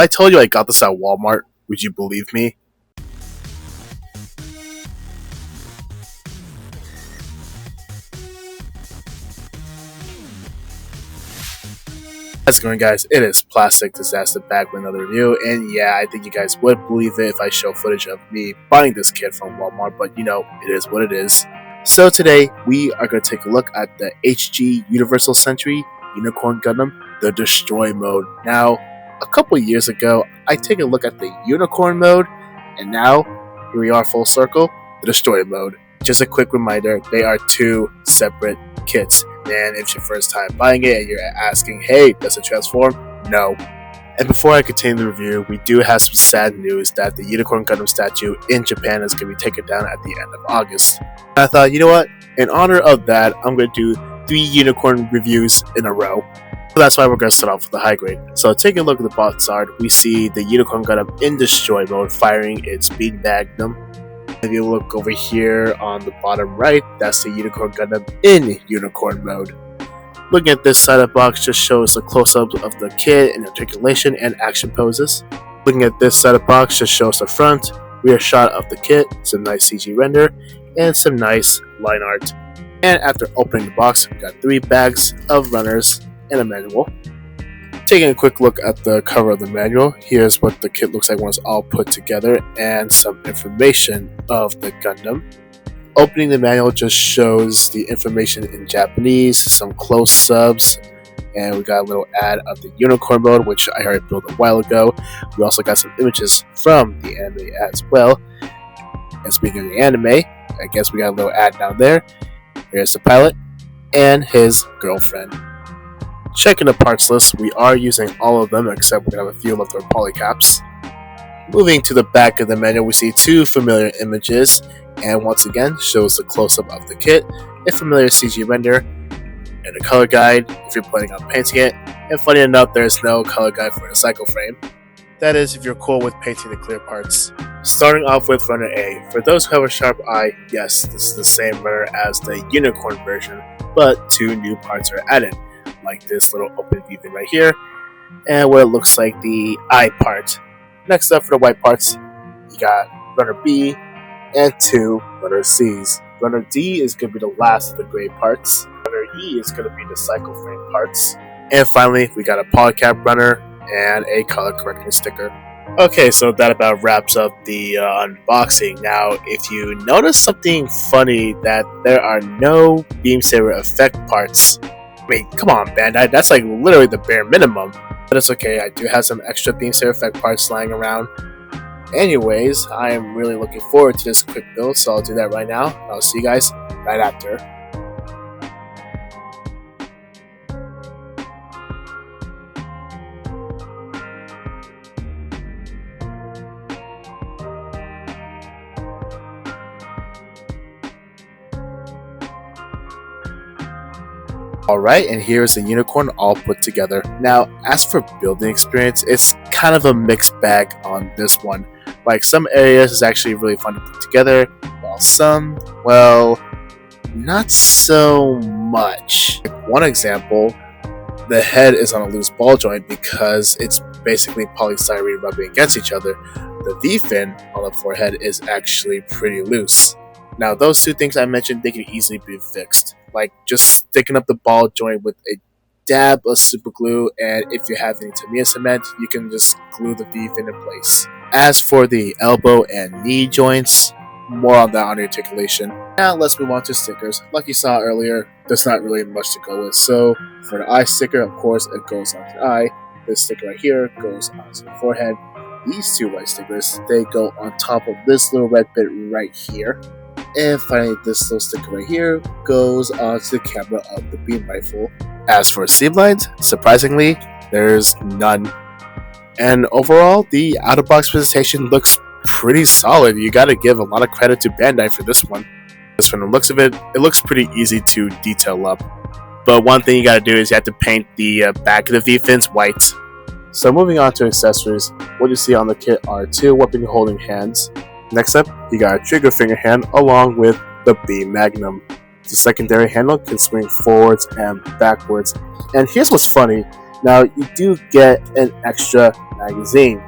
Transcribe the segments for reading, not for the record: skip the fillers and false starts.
I told you I got this at Walmart, would you believe me? How's it going, guys? It is Plastic Disasta back with another review, and yeah, I think you guys would believe it if I show footage of me buying this kit from Walmart, but you know, it is what it is. So today, we are going to take a look at the Hg Universal Century Unicorn Gundam, the Destroy mode. Now, a couple years ago, I take a look at the Unicorn mode, and now, here we are full circle, the Destroy mode. Just a quick reminder, they are two separate kits. And if it's your first time buying it and you're asking, hey, does it transform? No. And before I continue the review, we do have some sad news that the Unicorn Gundam statue in Japan is going to be taken down at the end of August. And I thought, you know what? In honor of that, I'm going to do 3 Unicorn reviews in a row. So that's why we're going to start off with the high grade. So taking a look at the box art, we see the Unicorn Gundam in Destroy mode firing its beam magnum. If you look over here on the bottom right, that's the Unicorn Gundam in Unicorn mode. Looking at this side of the box just shows a close-up of the kit and articulation and action poses. Looking at this side of the box just shows the front, rear shot of the kit, some nice CG render, and some nice line art. And after opening the box, we got 3 bags of runners and a manual. Taking a quick look at the cover of the manual, here's what the kit looks like when it's all put together and some information of the Gundam. Opening the manual just shows the information in Japanese, some close-ups, and we got a little ad of the Unicorn mode, which I already built a while ago. We also got some images from the anime as well. And speaking of the anime, I guess we got a little ad down there. Here's the pilot and his girlfriend. Checking the parts list, we are using all of them except we have a few left over polycaps. Moving to the back of the manual, we see 2 familiar images, and once again shows the close-up of the kit, a familiar CG render, and a color guide if you're planning on painting it. And funny enough, there's no color guide for the cycle frame. That is if you're cool with painting the clear parts. Starting off with runner A. For those who have a sharp eye, yes, this is the same runner as the Unicorn version, but 2 new parts are added, like this little open view thing right here, and what it looks like the eye part. Next up for the white parts, you got runner B and 2 runner C's. Runner D is going to be the last of the gray parts. Runner E is going to be the cycle frame parts. And finally, we got a polycap runner and a color correcting sticker. Okay, so that about wraps up the unboxing. Now, if you notice something funny, that there are no beam saber effect parts. I mean, come on, Bandai, that's like literally the bare minimum. But it's okay, I do have some extra beam saber effect parts lying around. Anyways, I am really looking forward to this quick build, so I'll do that right now. I'll see you guys right after. Alright, and here's the Unicorn all put together. Now, as for building experience, it's kind of a mixed bag on this one. Like, some areas is actually really fun to put together, while some, well, not so much. Like, one example, the head is on a loose ball joint because it's basically polystyrene rubbing against each other. The V-fin on the forehead is actually pretty loose. Now, those 2 things I mentioned, they can easily be fixed. Like just sticking up the ball joint with a dab of super glue, and if you have any Tamiya cement, you can just glue the V-fin in place. As for the elbow and knee joints, more on that on the articulation. Now let's move on to stickers. Like you saw earlier, there's not really much to go with. So for the eye sticker, of course, it goes onto the eye. This sticker right here goes onto the forehead. These 2 white stickers, they go on top of this little red bit right here. And finally, this little sticker right here goes onto the camera of the beam rifle. As for seam lines, surprisingly, there's none. And overall, the out-of-box presentation looks pretty solid. You gotta give a lot of credit to Bandai for this one. Just from the looks of it, it looks pretty easy to detail up. But one thing you gotta do is you have to paint the back of the V-fins white. So moving on to accessories, what you see on the kit are 2 weapon holding hands. Next up, you got a trigger finger hand along with the beam magnum. The secondary handle can swing forwards and backwards. And here's what's funny, Now, you do get an extra magazine.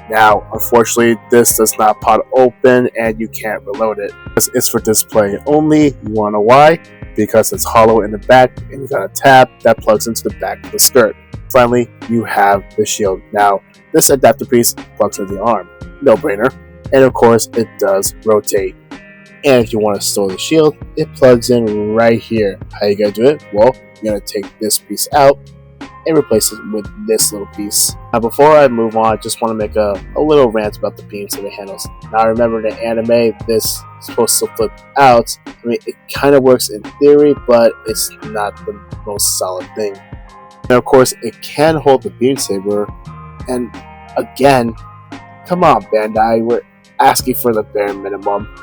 Now, unfortunately, this does not pop open and you can't reload it. It's for display only. You wanna know why? Because it's hollow in the back and you got a tab that plugs into the back of the skirt. Finally, you have the shield. Now, this adapter piece plugs into the arm. No brainer. And of course, it does rotate. And if you want to store the shield, it plugs in right here. How you gonna do it? Well, you're gonna take this piece out and replace it with this little piece. Now, before I move on, I just want to make a little rant about the beam saber handles. Now, remember in the anime, this is supposed to flip out. I mean, it kind of works in theory, but it's not the most solid thing. And of course, it can hold the beam saber. And again, come on, Bandai, we're asking for the bare minimum.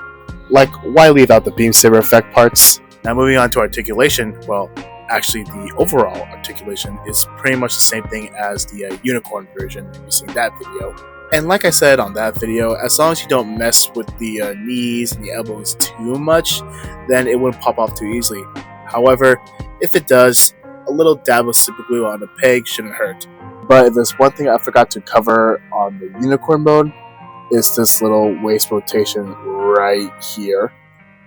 Like, why leave out the beam saber effect parts? Now, moving on to articulation, well, actually, the overall articulation is pretty much the same thing as the unicorn version if you've seen that video. And like I said on that video, as long as you don't mess with the knees and the elbows too much, then it wouldn't pop off too easily. However, if it does, a little dab of super glue on the peg shouldn't hurt. But if there's one thing I forgot to cover on the unicorn mode, is this little waist rotation right here.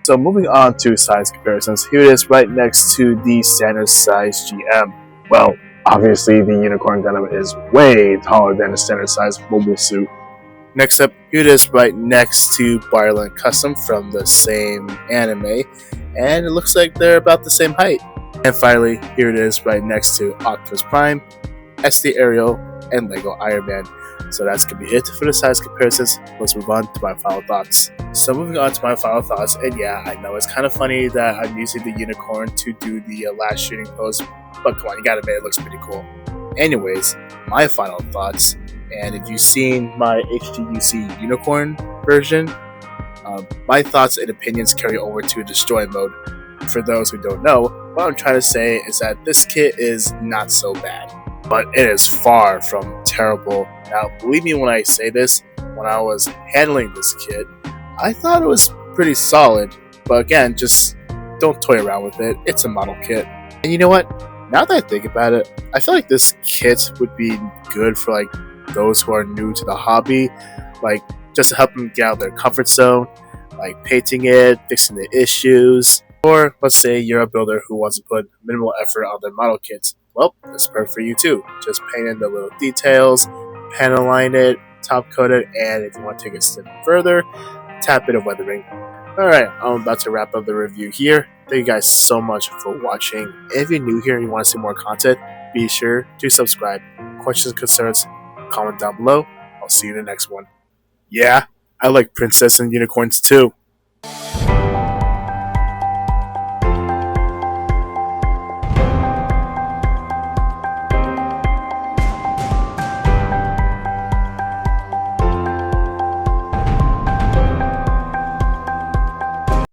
So moving on to size comparisons, here it is right next to the standard size GM. Well, obviously the Unicorn Gundam is way taller than the standard size mobile suit. Next up, here it is right next to Barland Custom from the same anime, and it looks like they're about the same height. And finally, here it is right next to Optimus Prime, SD Ariel, and Lego Iron Man. So that's going to be it for the size comparisons. Let's move on to my final thoughts. So moving on to my final thoughts, and yeah, I know it's kind of funny that I'm using the unicorn to do the last shooting pose, but come on, you gotta admit, it looks pretty cool. Anyways, my final thoughts, and if you've seen my Hguc unicorn version, my thoughts and opinions carry over to destroy mode. For those who don't know, what I'm trying to say is that this kit is not so bad, but it is far from terrible. Now, believe me when I say this, when I was handling this kit, I thought it was pretty solid, but again, just don't toy around with it. It's a model kit. And you know what? Now that I think about it, I feel like this kit would be good for like those who are new to the hobby, like just to help them get out of their comfort zone, like painting it, fixing the issues, or let's say you're a builder who wants to put minimal effort on their model kits. Well, it's perfect for you too. Just paint in the little details, panel line it, top coat it, and if you want to take it a step further, tap bit of weathering. Alright, I'm about to wrap up the review here. Thank you guys so much for watching. If you're new here and you want to see more content, be sure to subscribe. Questions, concerns, comment down below. I'll see you in the next one. Yeah, I like princess and unicorns too.